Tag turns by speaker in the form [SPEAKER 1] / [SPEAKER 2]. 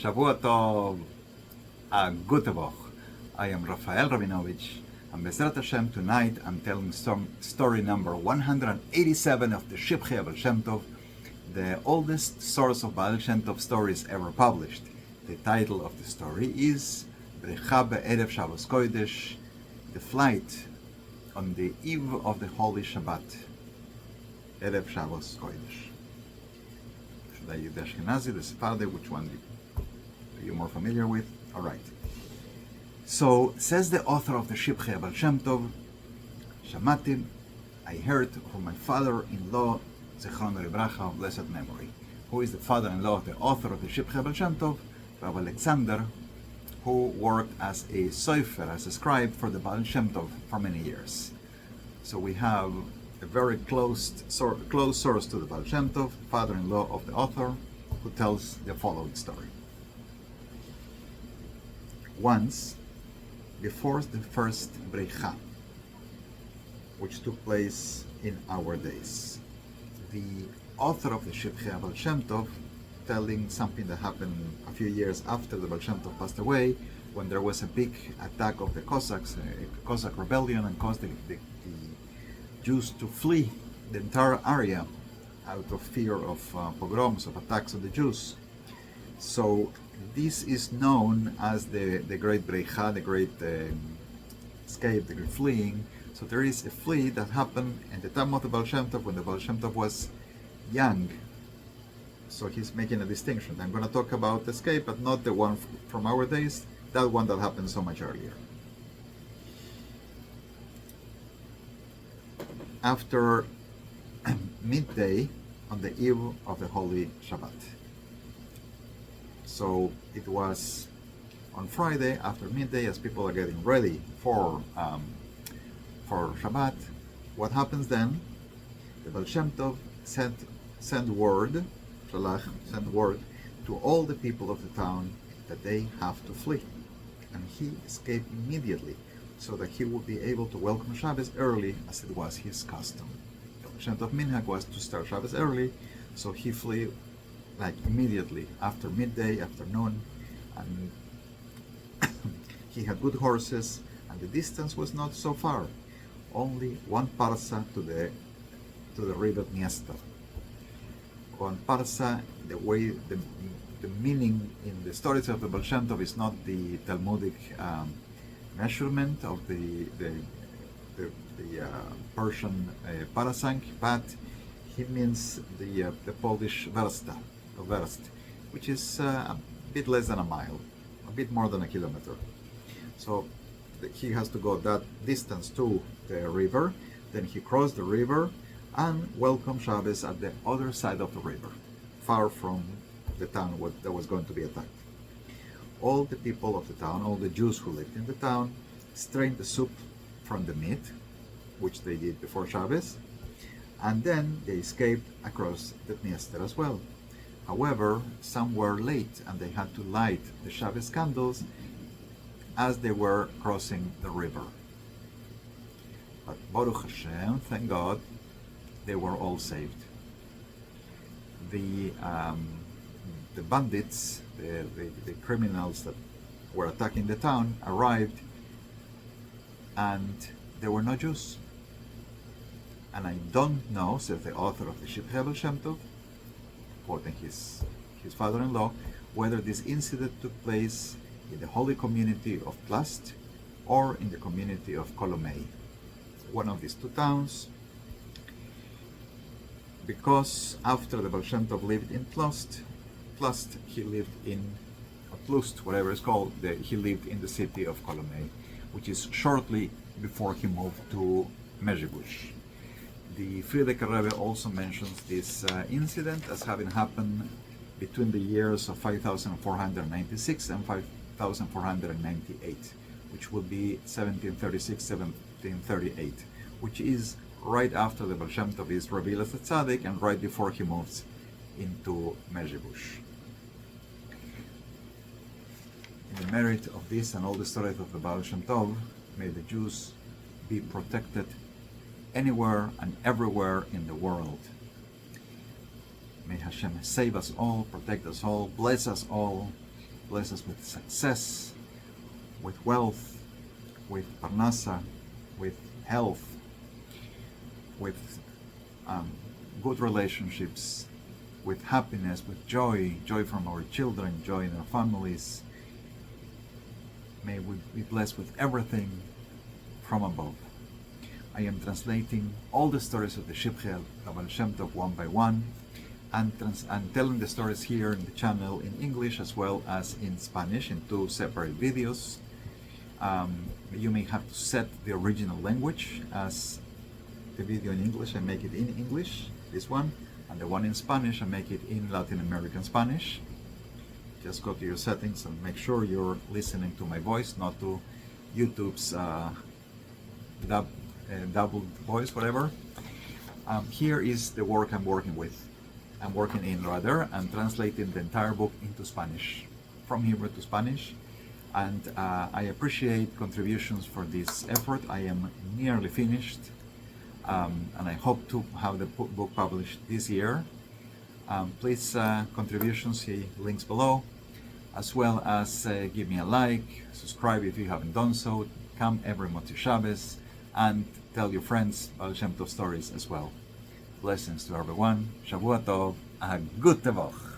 [SPEAKER 1] Shavua Tov, Gute Woche. I am Rafael Rabinovich, and Bezrat Shem tonight I'm telling story number 187 of the Shivchei of Shem Tov, the oldest source of Baal Shem Tov stories ever published. The title of the story is Brecha Be'erev Shabbos Kodesh, the flight on the eve of the Holy Shabbat, Erev Shabbos Kodesh. Should I use the Ashkenazi, the Sephardi, which one are you more familiar with? All right. So, says the author of the Shivchei of Shem Tov, Shamatim, I heard from my father-in-law, Zechron Libracha, of blessed memory, who is the father-in-law of the author of the Shivchei of Shem Tov, Rabbi Alexander, who worked as a sofer, as a scribe for the Baal Shem Tov for many years. So we have a very close source to the Baal Shem Tov, father-in-law of the author, who tells the following story. Once, before the first Brecha, which took place in our days, the author of the Shivchei of Shem Tov, telling something that happened a few years after the Baal Shem Tov passed away, when there was a big attack of the Cossacks, a Cossack rebellion, and caused the Jews to flee the entire area out of fear of pogroms, of attacks on the Jews. So this is known as the Great Brecha, the Great Escape, the Great Fleeing. So there is a flee that happened at the time of the Baal Shem Tov, when the Baal Shem Tov was young. So he's making a distinction. I'm going to talk about escape, but not the one from our days, that one that happened so much earlier. After midday on the eve of the Holy Shabbat. So it was on Friday after midday, as people are getting ready for Shabbat. What happens then? The Baal Shem Tov sent word to all the people of the town that they have to flee. And he escaped immediately, so that he would be able to welcome Shabbos early, as it was his custom. The Shem Tov Minhag was to start Shabbos early, so he flew like immediately after midday, afternoon, and he had good horses, and the distance was not so far, only one parsa to the river Dniester. On parsa, the way the meaning in the stories of the Baal Shem Tov is not the Talmudic measurement of the Persian parasank, but he means the Polish versta, which is a bit less than a mile, a bit more than a kilometer. So he has to go that distance to the river, then he crossed the river and welcome Shabbos at the other side of the river, far from the town that was going to be attacked. All the people of the town, all the Jews who lived in the town, strained the soup from the meat, which they did before Shabbos, and then they escaped across the Dniester as well. However, some were late and they had to light the Shabbos candles as they were crossing the river. But Baruch Hashem, thank God, they were all saved. The bandits, the criminals that were attacking the town, arrived, and there were no Jews. And I don't know, says the author of the Shivchei of Shem Tov, quoting his father-in-law, whether this incident took place in the holy community of Tlast or in the community of Kolomei, one of these two towns, because after the Baal Shem Tov lived in Tlast, he lived in Tlust, whatever it's called, he lived in the city of Kolomei, which is shortly before he moved to Mezhebush. The Frierdiker Rebbe also mentions this incident as having happened between the years of 5496 and 5498, which will be 1736, 1738, which is right after the Baal Shem Tov is revealed as a tzaddik and right before he moves into Mezhebush. In the merit of this and all the stories of the Baal Shem Tov, may the Jews be protected anywhere and everywhere in the world. May Hashem save us all, protect us all, bless us all, bless us with success, with wealth, with parnasa, with health, with good relationships, with happiness, with joy, joy from our children, joy in our families. May we be blessed with everything from above. I am translating all the stories of the Shivchei of Baal Shem Tov one by one, and telling the stories here in the channel in English as well as in Spanish in two separate videos. You may have to set the original language as the video in English and make it in English, this one, and the one in Spanish and make it in Latin American Spanish. Just go to your settings and make sure you're listening to my voice, not to YouTube's double voice, whatever. Here is the work I'm working with. I'm working in rather and translating the entire book into Spanish, from Hebrew to Spanish. And I appreciate contributions for this effort. I am nearly finished, and I hope to have the book published this year. Please, contributions, see links below, as well as give me a like, subscribe if you haven't done so, come every Motzei Shabbos, and tell your friends Baal Shem Tov stories as well. Blessings to everyone. Shavua Tov, a good Tevach.